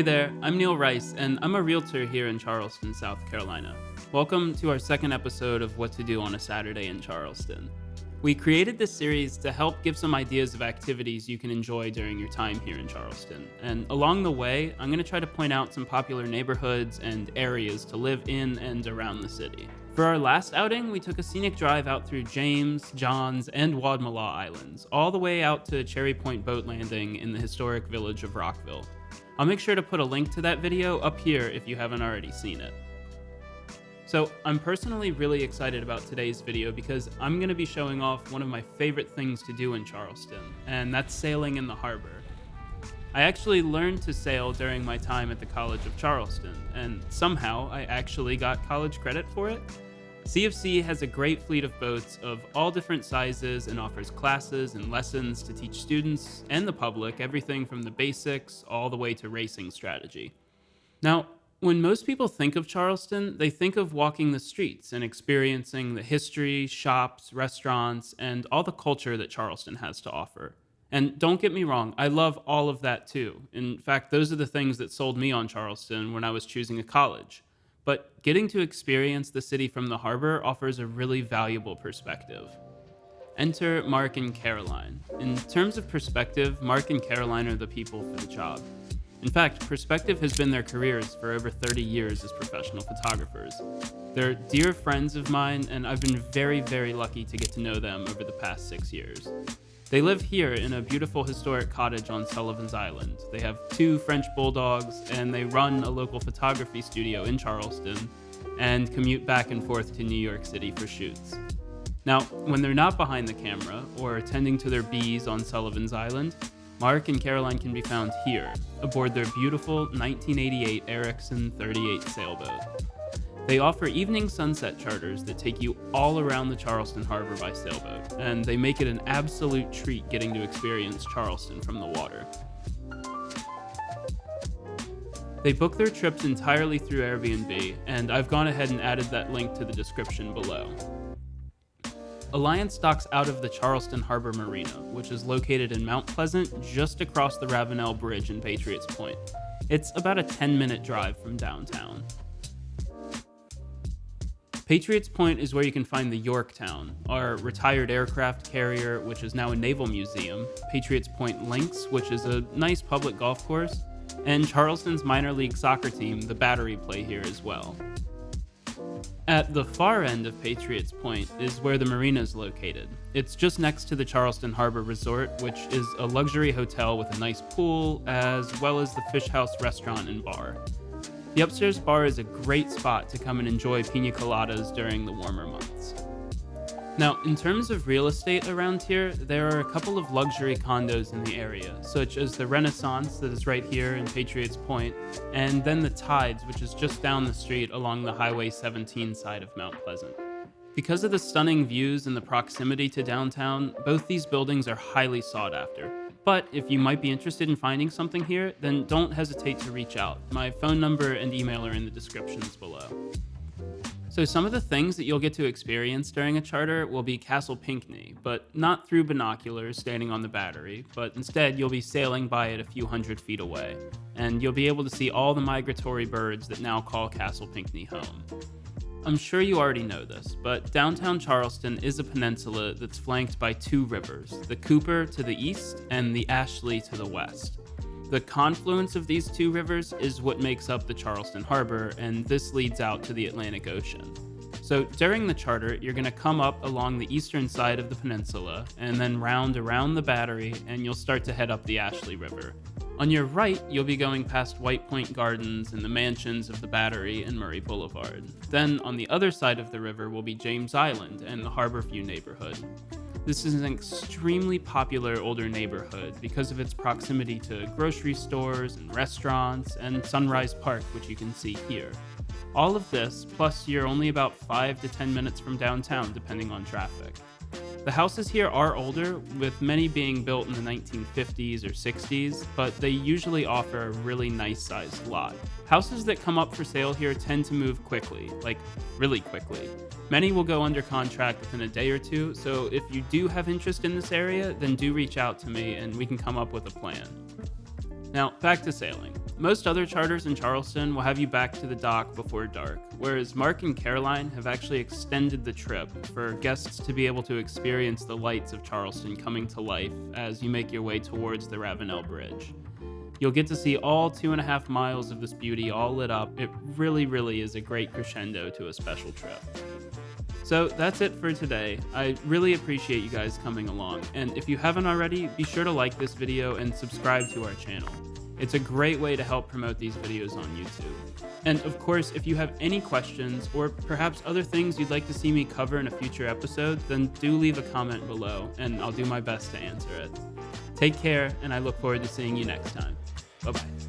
Hey there, I'm Neil Rice, and I'm a realtor here in Charleston, South Carolina. Welcome to our second episode of What to Do on a Saturday in Charleston. We created this series to help give some ideas of activities you can enjoy during your time here in Charleston. And along the way, I'm going to try to point out some popular neighborhoods and areas to live in and around the city. For our last outing, we took a scenic drive out through James, Johns, and Wadmalaw Islands, all the way out to Cherry Point Boat Landing in the historic village of Rockville. I'll make sure to put a link to that video up here if you haven't already seen it. So I'm personally really excited about today's video because I'm going to be showing off one of my favorite things to do in Charleston, and that's sailing in the harbor. I actually learned to sail during my time at the College of Charleston, and somehow I actually got college credit for it. CFC has a great fleet of boats of all different sizes and offers classes and lessons to teach students and the public everything from the basics all the way to racing strategy. Now, when most people think of Charleston, they think of walking the streets and experiencing the history, shops, restaurants, and all the culture that Charleston has to offer. And don't get me wrong, I love all of that too. In fact, those are the things that sold me on Charleston when I was choosing a college. But getting to experience the city from the harbor offers a really valuable perspective. Enter Mark and Caroline. In terms of perspective, Mark and Caroline are the people for the job. In fact, perspective has been their careers for over 30 years as professional photographers. They're dear friends of mine, and I've been very, very lucky to get to know them over the past 6 years. They live here in a beautiful historic cottage on Sullivan's Island. They have 2 French bulldogs, and they run a local photography studio in Charleston and commute back and forth to New York City for shoots. Now, when they're not behind the camera or attending to their bees on Sullivan's Island, Mark and Caroline can be found here, aboard their beautiful 1988 Erickson 38 sailboat. They offer evening sunset charters that take you all around the Charleston Harbor by sailboat, and they make it an absolute treat getting to experience Charleston from the water. They book their trips entirely through Airbnb, and I've gone ahead and added that link to the description below. Alliance docks out of the Charleston Harbor Marina, which is located in Mount Pleasant, just across the Ravenel Bridge in Patriots Point. It's about a 10-minute drive from downtown. Patriots Point is where you can find the Yorktown, our retired aircraft carrier, which is now a naval museum, Patriots Point Links, which is a nice public golf course, and Charleston's minor league soccer team, the Battery, play here as well. At the far end of Patriots Point is where the marina is located. It's just next to the Charleston Harbor Resort, which is a luxury hotel with a nice pool, as well as the Fish House restaurant and bar. The upstairs bar is a great spot to come and enjoy pina coladas during the warmer months. Now, in terms of real estate around here, there are a couple of luxury condos in the area, such as the Renaissance that is right here in Patriots Point, and then the Tides, which is just down the street along the Highway 17 side of Mount Pleasant. Because of the stunning views and the proximity to downtown, both these buildings are highly sought after. But if you might be interested in finding something here, then don't hesitate to reach out. My phone number and email are in the descriptions below. So some of the things that you'll get to experience during a charter will be Castle Pinckney, but not through binoculars standing on the Battery, but instead you'll be sailing by it a few hundred feet away, and you'll be able to see all the migratory birds that now call Castle Pinckney home. I'm sure you already know this, but downtown Charleston is a peninsula that's flanked by 2 rivers, the Cooper to the east and the Ashley to the west. The confluence of these 2 rivers is what makes up the Charleston Harbor, and this leads out to the Atlantic Ocean. So during the charter, you're going to come up along the eastern side of the peninsula and then round around the Battery, and you'll start to head up the Ashley River. On your right, you'll be going past White Point Gardens and the mansions of the Battery and Murray Boulevard. Then on the other side of the river will be James Island and the Harborview neighborhood. This is an extremely popular older neighborhood because of its proximity to grocery stores and restaurants and Sunrise Park, which you can see here. All of this, plus you're only about 5 to 10 minutes from downtown depending on traffic. The houses here are older, with many being built in the 1950s or 60s, but they usually offer a really nice sized lot. Houses that come up for sale here tend to move quickly, like really quickly. Many will go under contract within a day or two, so if you do have interest in this area, then do reach out to me and we can come up with a plan. Now, back to sailing. Most other charters in Charleston will have you back to the dock before dark, whereas Mark and Caroline have actually extended the trip for guests to be able to experience the lights of Charleston coming to life as you make your way towards the Ravenel Bridge. You'll get to see all 2.5 miles of this beauty all lit up. It really is a great crescendo to a special trip. So that's it for today. I really appreciate you guys coming along, and if you haven't already, be sure to like this video and subscribe to our channel. It's a great way to help promote these videos on YouTube. And of course, if you have any questions or perhaps other things you'd like to see me cover in a future episode, then do leave a comment below and I'll do my best to answer it. Take care, and I look forward to seeing you next time. Bye-bye.